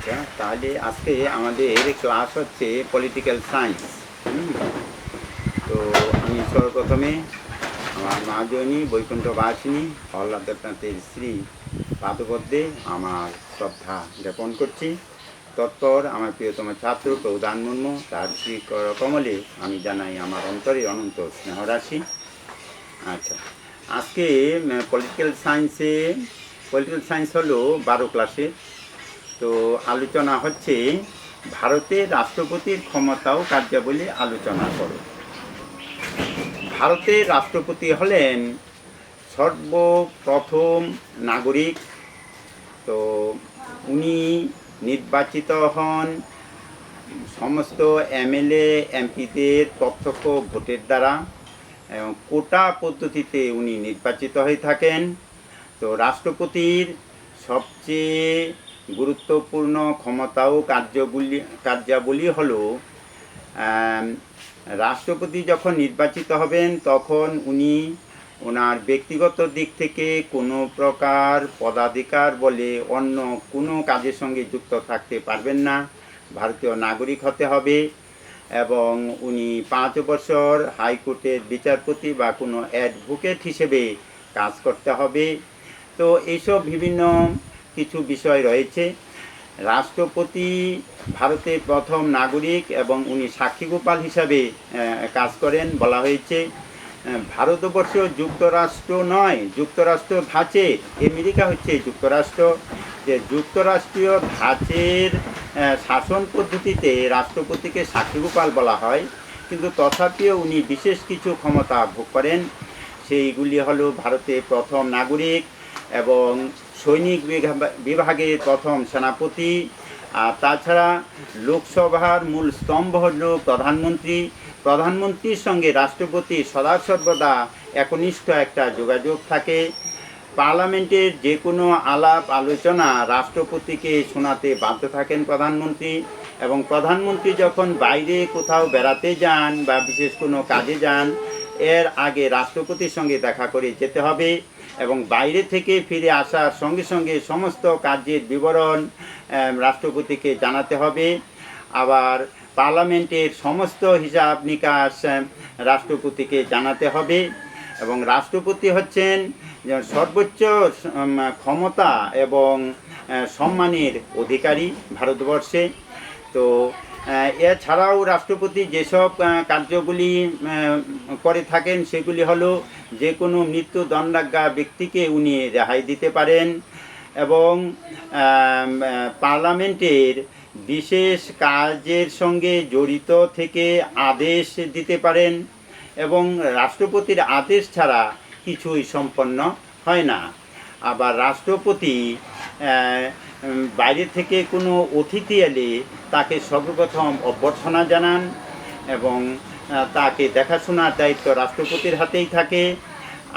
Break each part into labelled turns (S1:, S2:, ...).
S1: আচ্ছা, তাহলে আজকে আমাদের ক্লাস হচ্ছে পলিটিক্যাল সায়েন্স। তো আমি সর্বপ্রথমে আমার মা জননী বৈকুণ্ঠবাসিনী প্রহ্লাদনাথের শ্রী পাদপদ্মে আমার শ্রদ্ধা জ্ঞাপন করছি। তৎপর আমার প্রিয়তম ছাত্র প্রধান মুর্মু তার শ্রী কমলে আমি জানাই আমার অন্তরে অনন্ত স্নেহরাশি। আচ্ছা, আজকে পলিটিক্যাল সায়েন্স হলো 12 ক্লাসে। তো আলোচনা হচ্ছে ভারতের রাষ্ট্রপতির ক্ষমতা ও কার্যাবলী আলোচনা করো। ভারতের রাষ্ট্রপতি হলেন সর্বপ্রথম নাগরিক। তো উনি নির্বাচিত হন সমস্ত এমএলএ এমপিদের প্রত্যক্ষ ভোটের দ্বারা এবং কোটা পদ্ধতিতে উনি নির্বাচিত হয়ে থাকেন। তো রাষ্ট্রপতির সবচেয়ে গুরুত্বপূর্ণ ক্ষমতা ও কার্যাবলী হলো রাষ্ট্রপতি যখন নির্বাচিত হবেন তখন উনি ওনার ব্যক্তিগত দিক থেকে কোনো প্রকার পদাধিকার বলে অন্য কোনো কাজের সঙ্গে যুক্ত থাকতে পারবেন না, ভারতীয় নাগরিক হতে হবে এবং উনি 5 বছর হাইকোর্টের বিচারপতি বা কোনো অ্যাডভোকেট হিসেবে কাজ করতে হবে। তো এইসব বিভিন্ন কিছু বিষয় রয়েছে। রাষ্ট্রপতি ভারতের প্রথম নাগরিক এবং উনি সাক্ষীগোপাল হিসাবে কাজ করেন। বলা হয়েছে ভারতবর্ষ যুক্তরাষ্ট্র নয়, যুক্তরাষ্ট্র ধাঁচে, আমেরিকা হচ্ছে যুক্তরাষ্ট্র, যে যুক্তরাষ্ট্রীয় ধাঁচের শাসন পদ্ধতিতে রাষ্ট্রপতিকে সাক্ষীগোপাল বলা হয়, কিন্তু তথাপিও উনি বিশেষ কিছু ক্ষমতা ভোগ করেন। সেইগুলি হলো ভারতের প্রথম নাগরিক এবং সৈনিক বিভাগের প্রথম সেনাপতি। আর তাছাড়া লোকসভার মূল স্তম্ভ হল প্রধানমন্ত্রী। প্রধানমন্ত্রীর সঙ্গে রাষ্ট্রপতি সদা সর্বদা একনিষ্ঠ একটা যোগাযোগ থাকে। পার্লামেন্টের যে কোনো আলাপ আলোচনা রাষ্ট্রপতিকে শোনাতে বাধ্য থাকেন প্রধানমন্ত্রী, এবং প্রধানমন্ত্রী যখন বাইরে কোথাও বেড়াতে যান বা বিশেষ কোনো কাজে যান এর আগে রাষ্ট্রপতির সঙ্গে দেখা করে যেতে হবে এবং বাইরে থেকে ফিরে আসার সঙ্গে সঙ্গে সমস্ত কার্যের বিবরণ রাষ্ট্রপতিকে জানাতে হবে। আবার পার্লামেন্টের সমস্ত হিসাব নিকাশ রাষ্ট্রপতিকে জানাতে হবে এবং রাষ্ট্রপতি হচ্ছেন সর্বোচ্চ ক্ষমতা এবং সম্মানের অধিকারী ভারতবর্ষে। তো এছাড়াও রাষ্ট্রপতি যেসব কার্যগুলি করে থাকেন সেগুলি হলো যে কোনো মৃত্যুদণ্ডাজ্ঞা ব্যক্তিকে উনি রেহাই দিতে পারেন এবং পার্লামেন্টের বিশেষ কাজের সঙ্গে জড়িত থেকে আদেশ দিতে পারেন এবং রাষ্ট্রপতির আদেশ ছাড়া কিছুই সম্পন্ন হয় না। আবার রাষ্ট্রপতি বাইরে থেকে কোনো অতিথি এলে তাকে সর্বপ্রথম অভ্যর্থনা জানান এবং তাকে দেখাশোনার দায়িত্ব রাষ্ট্রপতির হাতেই থাকে।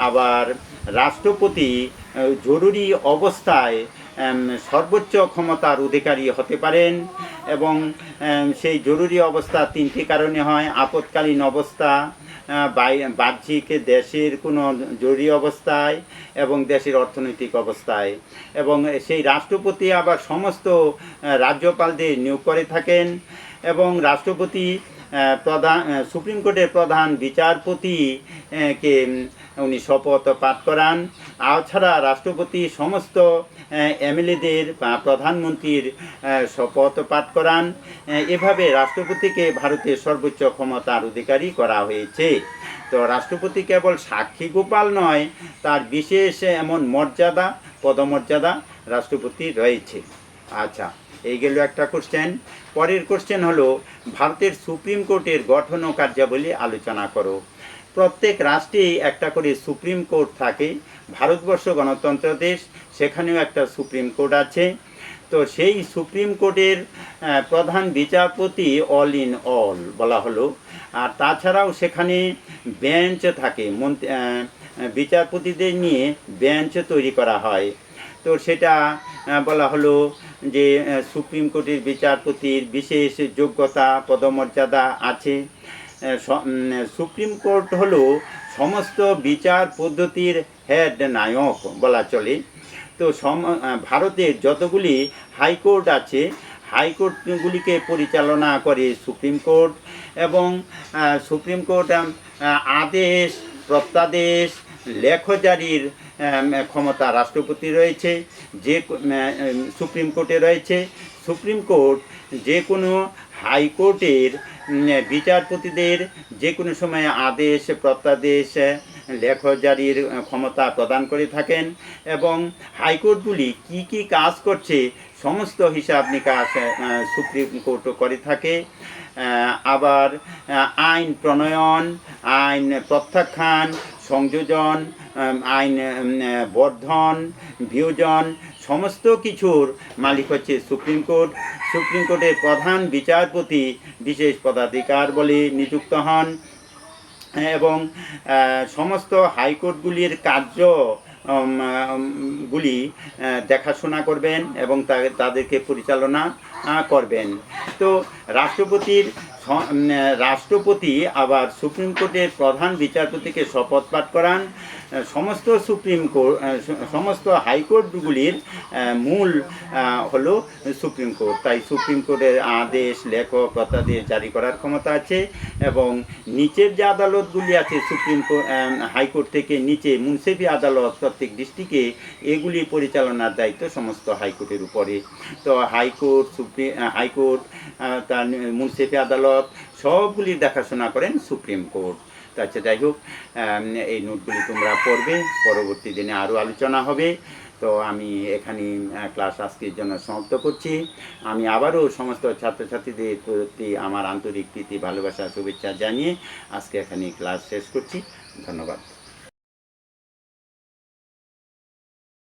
S1: আবার রাষ্ট্রপতি জরুরি অবস্থায় সর্বোচ্চ ক্ষমতার অধিকারী হতে পারেন এবং সেই জরুরি অবস্থা 3টি কারণে হয়: আপৎকালীন অবস্থা, বাহ্যিক দেশের কোনো জরুরি অবস্থায় এবং দেশের অর্থনৈতিক অবস্থায়। এবং সেই রাষ্ট্রপতি আবার সমস্ত রাজ্যপালদের নিয়োগ করে থাকেন এবং রাষ্ট্রপতি সুপ্রিম কোর্টের প্রধান বিচারপতিকে উনি শপথ পাঠ করান। তাছাড়া রাষ্ট্রপতি সমস্ত এমএলএদের বা প্রধানমন্ত্রীর শপথ পাঠ করান। এভাবে রাষ্ট্রপতিকে ভারতের সর্বোচ্চ ক্ষমতার অধিকারী করা হয়েছে। তো রাষ্ট্রপতি কেবল সাক্ষীগোপাল নয়, তার বিশেষ এমন মর্যাদা, পদমর্যাদা রাষ্ট্রপতির রয়েছে। আচ্ছা, এই গেল একটা কোশ্চেন। পরের কোশ্চেন হলো ভারতের সুপ্রিম কোর্টের গঠন ও কার্যাবলী আলোচনা করো। প্রত্যেক রাষ্ট্রেই একটা করে সুপ্রিম কোর্ট থাকে। ভারতবর্ষ গণতন্ত্র দেশ, সেখানেও একটা সুপ্রিম কোর্ট আছে। তো সেই সুপ্রিম কোর্টের প্রধান বিচারপতি অল ইন অল বলা হলো। আর তাছাড়াও সেখানে বেঞ্চ থাকে, বিচারপতিদের নিয়ে বেঞ্চ তৈরি করা হয়। তো সেটা বলা হলো যে সুপ্রিম কোর্টের বিচারপতির বিশেষ যোগ্যতা, পদমর্যাদা আছে। সুপ্রিম কোর্ট হলো সমস্ত বিচার পদ্ধতির হেড নায়ক বলা চলে। তো ভারতের যতগুলি হাইকোর্ট আছে, হাইকোর্টগুলিকে পরিচালনা করে সুপ্রিম কোর্ট, এবং সুপ্রিম কোর্ট আদেশ, প্রত্যাদেশ, লেখজারির ক্ষমতা রাষ্ট্রপতি রয়েছে, যে সুপ্রিম কোর্টে রয়েছে। সুপ্রিম কোর্ট যে কোনো হাইকোর্টের বিচারপতিদের যে কোনো সময় আদেশ, প্রত্যাদেশ, লেখজারির ক্ষমতা প্রদান করে থাকেন, এবং হাইকোর্টগুলি কি কি কাজ করছে সমস্ত হিসাব নিকাশ সুপ্রিম কোর্টও করে থাকে। আবার আইন প্রণয়ন, আইন প্রত্যাখ্যান, সংযোজন, আইন বর্ধন, বিয়োজন, সমস্ত কিছুর মালিক হচ্ছে সুপ্রিম কোর্ট। সুপ্রিম কোর্টের প্রধান বিচারপতি বিশেষ পদাধিকার বলে নিযুক্ত হন, এবং সমস্ত হাইকোর্টগুলির কার্য গুলি দেখাশোনা করবেন এবং তাদেরকে পরিচালনা করবেন। তো রাষ্ট্রপতি আবার সুপ্রিম কোর্টের প্রধান বিচারপতিকে শপথ পাঠ করান। সমস্ত হাইকোর্টগুলির মূল হলো সুপ্রিম কোর্ট। তাই সুপ্রিম কোর্টের আদেশ, লেখ, প্রত্যাদেশ জারি করার ক্ষমতা আছে, এবং নিচের যে আদালতগুলি আছে সুপ্রিম কোর্ট, হাইকোর্ট থেকে নিচে মুন্সিফি আদালত প্রত্যেক ডিস্ট্রিক্টে, এগুলি পরিচালনার দায়িত্ব সমস্ত হাইকোর্টের উপরে। তো হাইকোর্ট, তার মুন্সিফি আদালত সবগুলি দেখাশোনা করেন সুপ্রিম কোর্ট। আচ্ছা, যাই হোক, এই নোটগুলি তোমরা পড়বে, পরবর্তী দিনে আরও আলোচনা হবে। তো আমি এখানে ক্লাস আজকের জন্য সমাপ্ত করছি। আমি আবারও সমস্ত ছাত্রছাত্রীদের প্রতি আমার আন্তরিক প্রীতি, ভালোবাসা, শুভেচ্ছা জানিয়ে আজকে এখানে ক্লাস শেষ করছি। ধন্যবাদ।